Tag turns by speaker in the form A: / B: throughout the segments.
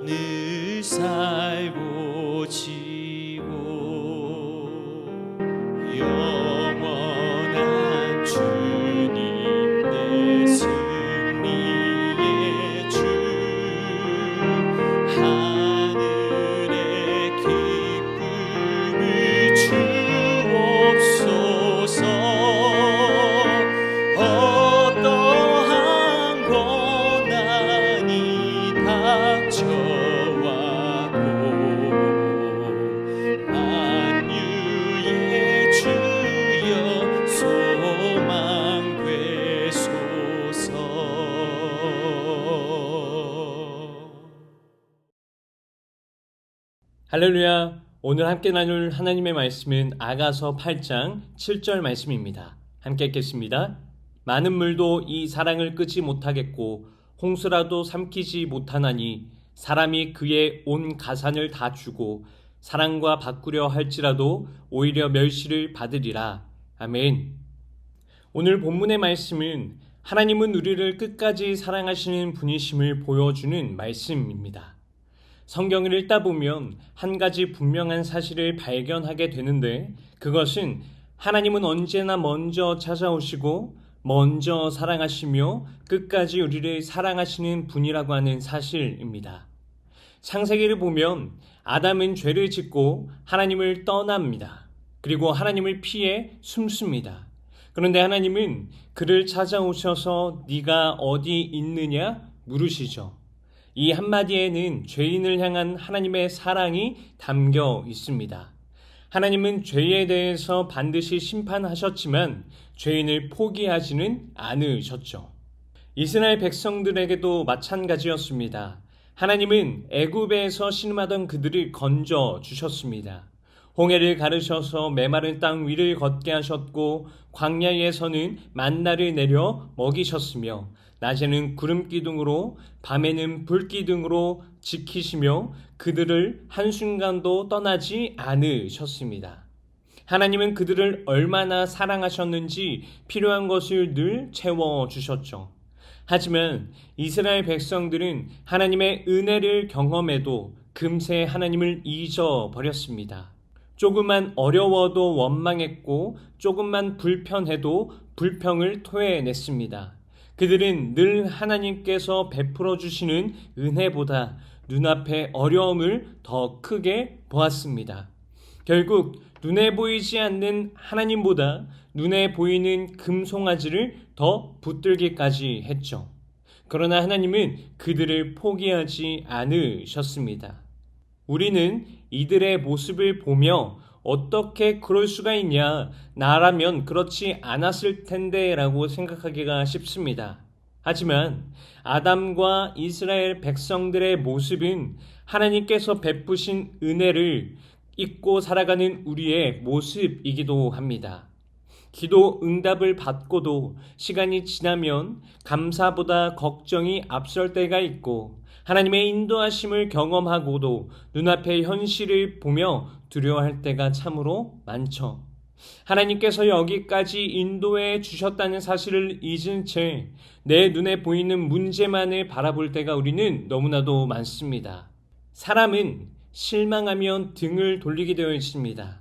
A: 늘 살고 지고 영원한 주님 내 승리의 주 하늘의 기쁨을 주옵소서. 어떠한 고난이 닥쳐와도 만유의 주여 소망 되소서.
B: 할렐루야. 오늘 함께 나눌 하나님의 말씀은 아가서 8장 7절 말씀입니다. 함께 읽겠습니다. 많은 물도 이 사랑을 끄지 못하겠고 홍수라도 삼키지 못하나니 사람이 그의 온 가산을 다 주고 사랑과 바꾸려 할지라도 오히려 멸시를 받으리라. 아멘. 오늘 본문의 말씀은 하나님은 우리를 끝까지 사랑하시는 분이심을 보여주는 말씀입니다. 성경을 읽다 보면 한 가지 분명한 사실을 발견하게 되는데, 그것은 하나님은 언제나 먼저 찾아오시고 먼저 사랑하시며 끝까지 우리를 사랑하시는 분이라고 하는 사실입니다. 창세기를 보면 아담은 죄를 짓고 하나님을 떠납니다. 그리고 하나님을 피해 숨습니다. 그런데 하나님은 그를 찾아오셔서 네가 어디 있느냐 물으시죠. 이 한마디에는 죄인을 향한 하나님의 사랑이 담겨 있습니다. 하나님은 죄에 대해서 반드시 심판하셨지만 죄인을 포기하지는 않으셨죠. 이스라엘 백성들에게도 마찬가지였습니다. 하나님은 애굽에서 신음하던 그들을 건져 주셨습니다. 홍해를 가르셔서 메마른 땅 위를 걷게 하셨고 광야에서는 만나를 내려 먹이셨으며 낮에는 구름 기둥으로 밤에는 불 기둥으로 지키시며 그들을 한순간도 떠나지 않으셨습니다. 하나님은 그들을 얼마나 사랑하셨는지 필요한 것을 늘 채워주셨죠. 하지만 이스라엘 백성들은 하나님의 은혜를 경험해도 금세 하나님을 잊어버렸습니다. 조금만 어려워도 원망했고 조금만 불편해도 불평을 토해냈습니다. 그들은 늘 하나님께서 베풀어 주시는 은혜보다 눈앞의 어려움을 더 크게 보았습니다. 결국 눈에 보이지 않는 하나님보다 눈에 보이는 금송아지를 더 붙들기까지 했죠. 그러나 하나님은 그들을 포기하지 않으셨습니다. 우리는 이들의 모습을 보며 어떻게 그럴 수가 있냐, 나라면 그렇지 않았을 텐데 라고 생각하기가 쉽습니다. 하지만 아담과 이스라엘 백성들의 모습은 하나님께서 베푸신 은혜를 잊고 살아가는 우리의 모습이기도 합니다. 기도 응답을 받고도 시간이 지나면 감사보다 걱정이 앞설 때가 있고, 하나님의 인도하심을 경험하고도 눈앞의 현실을 보며 두려워할 때가 참으로 많죠. 하나님께서 여기까지 인도해 주셨다는 사실을 잊은 채 내 눈에 보이는 문제만을 바라볼 때가 우리는 너무나도 많습니다. 사람은 실망하면 등을 돌리게 되어 있습니다.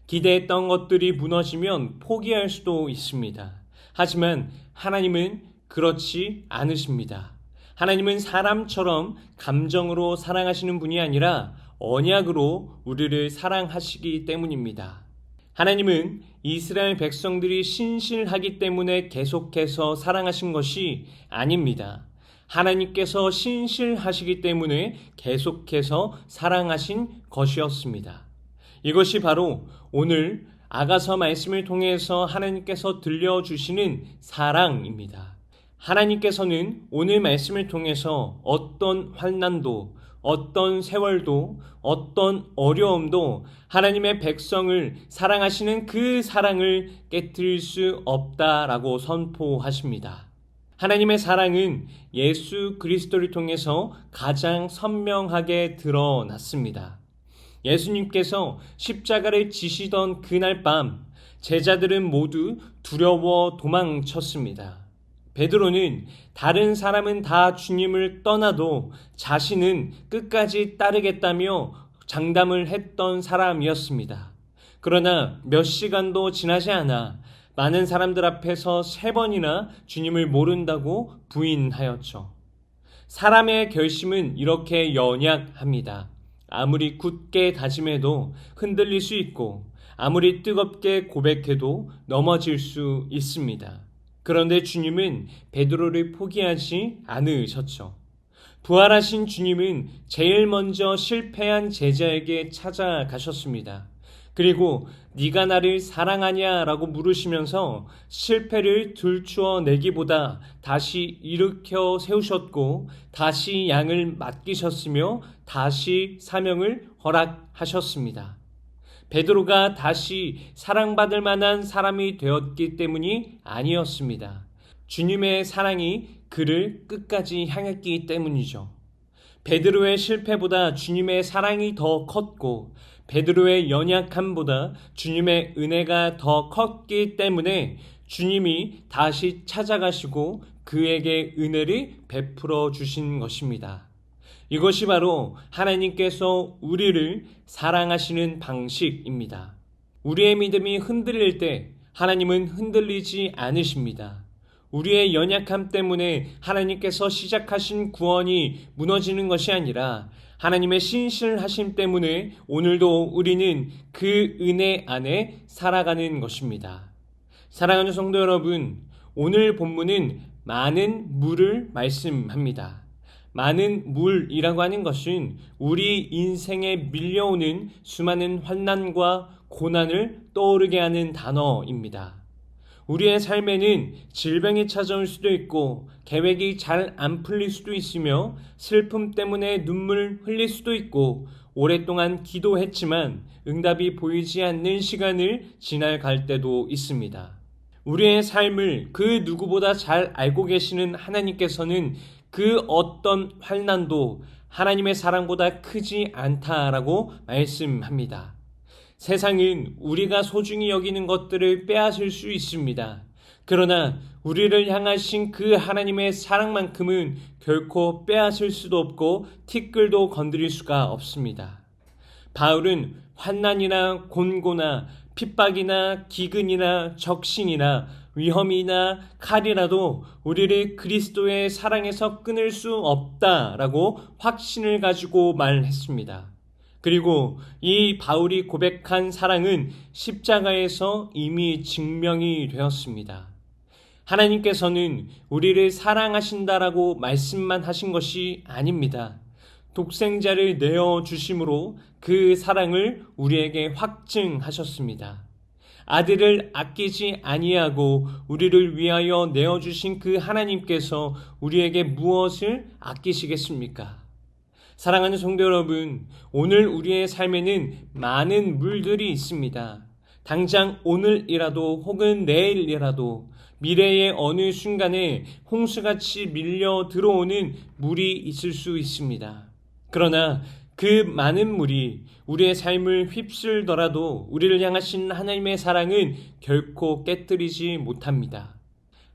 B: 기대했던 것들이 무너지면 포기할 수도 있습니다. 하지만 하나님은 그렇지 않으십니다. 하나님은 사람처럼 감정으로 사랑하시는 분이 아니라 언약으로 우리를 사랑하시기 때문입니다. 하나님은 이스라엘 백성들이 신실하기 때문에 계속해서 사랑하신 것이 아닙니다. 하나님께서 신실하시기 때문에 계속해서 사랑하신 것이었습니다. 이것이 바로 오늘 아가서 말씀을 통해서 하나님께서 들려주시는 사랑입니다. 하나님께서는 오늘 말씀을 통해서 어떤 환난도, 어떤 세월도, 어떤 어려움도 하나님의 백성을 사랑하시는 그 사랑을 깨트릴 수 없다라고 선포하십니다. 하나님의 사랑은 예수 그리스도를 통해서 가장 선명하게 드러났습니다. 예수님께서 십자가를 지시던 그날 밤 제자들은 모두 두려워 도망쳤습니다. 베드로는 다른 사람은 다 주님을 떠나도 자신은 끝까지 따르겠다며 장담을 했던 사람이었습니다. 그러나 몇 시간도 지나지 않아 많은 사람들 앞에서 3번이나 주님을 모른다고 부인하였죠. 사람의 결심은 이렇게 연약합니다. 아무리 굳게 다짐해도 흔들릴 수 있고 아무리 뜨겁게 고백해도 넘어질 수 있습니다. 그런데 주님은 베드로를 포기하지 않으셨죠. 부활하신 주님은 제일 먼저 실패한 제자에게 찾아가셨습니다. 그리고 네가 나를 사랑하냐 라고 물으시면서 실패를 들추어 내기보다 다시 일으켜 세우셨고 다시 양을 맡기셨으며 다시 사명을 허락하셨습니다. 베드로가 다시 사랑받을 만한 사람이 되었기 때문이 아니었습니다. 주님의 사랑이 그를 끝까지 향했기 때문이죠. 베드로의 실패보다 주님의 사랑이 더 컸고 베드로의 연약함보다 주님의 은혜가 더 컸기 때문에 주님이 다시 찾아가시고 그에게 은혜를 베풀어 주신 것입니다. 이것이 바로 하나님께서 우리를 사랑하시는 방식입니다. 우리의 믿음이 흔들릴 때 하나님은 흔들리지 않으십니다. 우리의 연약함 때문에 하나님께서 시작하신 구원이 무너지는 것이 아니라 하나님의 신실하심 때문에 오늘도 우리는 그 은혜 안에 살아가는 것입니다. 사랑하는 성도 여러분, 오늘 본문은 많은 물을 말씀합니다. 많은 물이라고 하는 것은 우리 인생에 밀려오는 수많은 환난과 고난을 떠오르게 하는 단어입니다. 우리의 삶에는 질병이 찾아올 수도 있고 계획이 잘 안 풀릴 수도 있으며 슬픔 때문에 눈물 흘릴 수도 있고 오랫동안 기도했지만 응답이 보이지 않는 시간을 지나갈 때도 있습니다. 우리의 삶을 그 누구보다 잘 알고 계시는 하나님께서는 그 어떤 환난도 하나님의 사랑보다 크지 않다라고 말씀합니다. 세상은 우리가 소중히 여기는 것들을 빼앗을 수 있습니다. 그러나 우리를 향하신 그 하나님의 사랑만큼은 결코 빼앗을 수도 없고 티끌도 건드릴 수가 없습니다. 바울은 환난이나 곤고나 핍박이나 기근이나 적신이나 위험이나 칼이라도 우리를 그리스도의 사랑에서 끊을 수 없다라고 확신을 가지고 말했습니다. 그리고 이 바울이 고백한 사랑은 십자가에서 이미 증명이 되었습니다. 하나님께서는 우리를 사랑하신다라고 말씀만 하신 것이 아닙니다. 독생자를 내어주심으로 그 사랑을 우리에게 확증하셨습니다. 아들을 아끼지 아니하고 우리를 위하여 내어주신 그 하나님께서 우리에게 무엇을 아끼시겠습니까? 사랑하는 성도 여러분, 오늘 우리의 삶에는 많은 물들이 있습니다. 당장 오늘이라도 혹은 내일이라도 미래의 어느 순간에 홍수같이 밀려 들어오는 물이 있을 수 있습니다. 그러나 그 많은 물이 우리의 삶을 휩쓸더라도 우리를 향하신 하나님의 사랑은 결코 깨뜨리지 못합니다.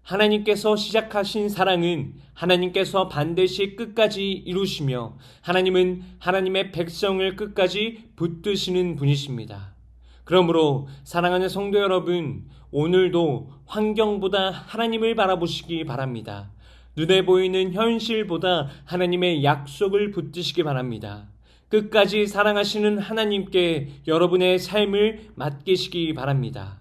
B: 하나님께서 시작하신 사랑은 하나님께서 반드시 끝까지 이루시며 하나님은 하나님의 백성을 끝까지 붙드시는 분이십니다. 그러므로 사랑하는 성도 여러분, 오늘도 환경보다 하나님을 바라보시기 바랍니다. 눈에 보이는 현실보다 하나님의 약속을 붙드시기 바랍니다. 끝까지 사랑하시는 하나님께 여러분의 삶을 맡기시기 바랍니다.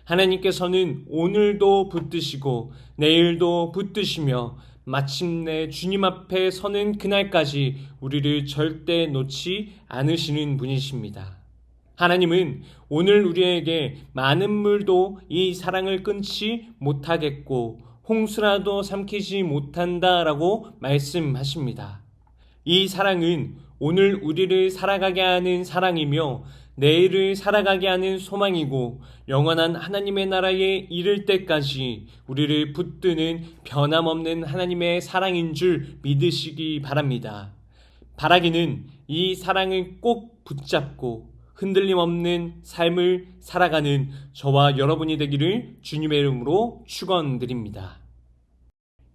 B: 하나님께서는 오늘도 붙드시고 내일도 붙드시며 마침내 주님 앞에 서는 그날까지 우리를 절대 놓지 않으시는 분이십니다. 하나님은 오늘 우리에게 많은 물도 이 사랑을 끊지 못하겠고 홍수라도 삼키지 못한다라고 말씀하십니다. 이 사랑은 오늘 우리를 살아가게 하는 사랑이며 내일을 살아가게 하는 소망이고 영원한 하나님의 나라에 이를 때까지 우리를 붙드는 변함없는 하나님의 사랑인 줄 믿으시기 바랍니다. 바라기는 이 사랑을 꼭 붙잡고 흔들림 없는 삶을 살아가는 저와 여러분이 되기를 주님의 이름으로 축원드립니다.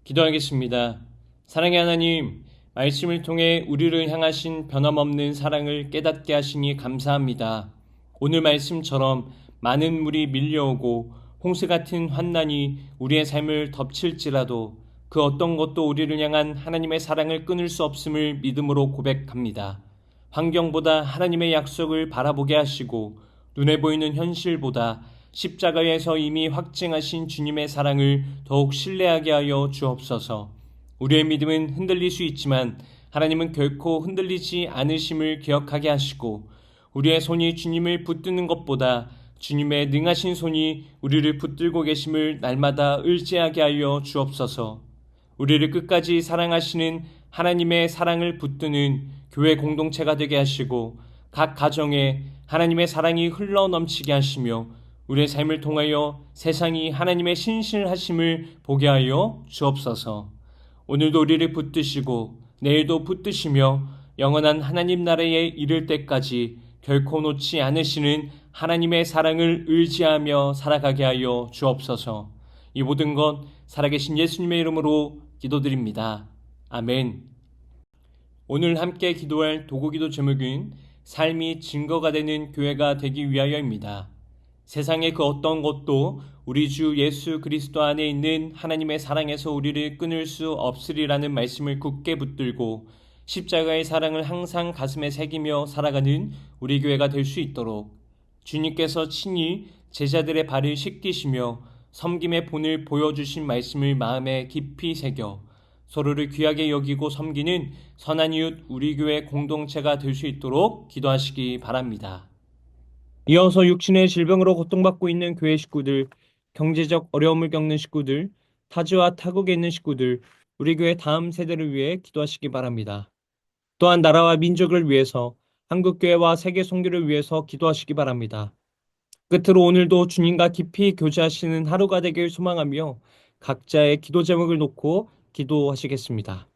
B: 기도하겠습니다. 사랑의 하나님, 말씀을 통해 우리를 향하신 변함없는 사랑을 깨닫게 하시니 감사합니다. 오늘 말씀처럼 많은 물이 밀려오고 홍수 같은 환난이 우리의 삶을 덮칠지라도 그 어떤 것도 우리를 향한 하나님의 사랑을 끊을 수 없음을 믿음으로 고백합니다. 환경보다 하나님의 약속을 바라보게 하시고 눈에 보이는 현실보다 십자가에서 이미 확증하신 주님의 사랑을 더욱 신뢰하게 하여 주옵소서. 우리의 믿음은 흔들릴 수 있지만 하나님은 결코 흔들리지 않으심을 기억하게 하시고 우리의 손이 주님을 붙드는 것보다 주님의 능하신 손이 우리를 붙들고 계심을 날마다 의지하게 하여 주옵소서. 우리를 끝까지 사랑하시는 하나님의 사랑을 붙드는 교회 공동체가 되게 하시고 각 가정에 하나님의 사랑이 흘러 넘치게 하시며 우리의 삶을 통하여 세상이 하나님의 신실하심을 보게 하여 주옵소서. 오늘도 우리를 붙드시고 내일도 붙드시며 영원한 하나님 나라에 이를 때까지 결코 놓지 않으시는 하나님의 사랑을 의지하며 살아가게 하여 주옵소서. 이 모든 것 살아계신 예수님의 이름으로 기도드립니다. 아멘. 오늘 함께 기도할 도구기도 제목은 삶이 증거가 되는 교회가 되기 위하여입니다. 세상의 그 어떤 것도 우리 주 예수 그리스도 안에 있는 하나님의 사랑에서 우리를 끊을 수 없으리라는 말씀을 굳게 붙들고 십자가의 사랑을 항상 가슴에 새기며 살아가는 우리 교회가 될 수 있도록 주님께서 친히 제자들의 발을 씻기시며 섬김의 본을 보여주신 말씀을 마음에 깊이 새겨 서로를 귀하게 여기고 섬기는 선한 이웃 우리 교회 공동체가 될 수 있도록 기도하시기 바랍니다. 이어서 육신의 질병으로 고통받고 있는 교회 식구들, 경제적 어려움을 겪는 식구들, 타지와 타국에 있는 식구들, 우리 교회 다음 세대를 위해 기도하시기 바랍니다. 또한 나라와 민족을 위해서 한국교회와 세계 선교를 위해서 기도하시기 바랍니다. 끝으로 오늘도 주님과 깊이 교제하시는 하루가 되길 소망하며 각자의 기도 제목을 놓고 기도하시겠습니다.